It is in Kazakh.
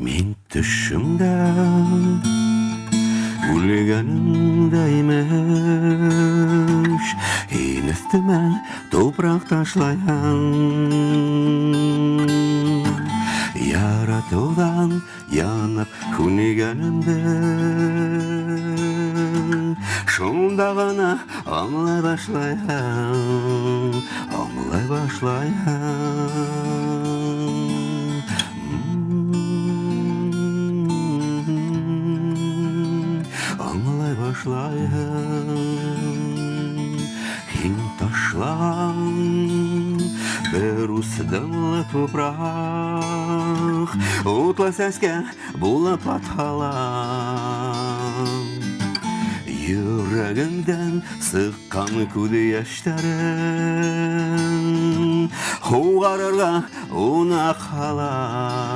Мен түшімді өлгенімдеймеш, ең үстіме топырақ ташлайын. Яратудан янып күнегенімді, шонда ғана аңлай башлайын, аңлай башлайын. Аңлай башлайын. Һин ташлаған бір усдымлы топрақ, утлы сәскә булып аталам. Йөрәгемдән сыккан күз яшьләрен, хугарырга уна кала.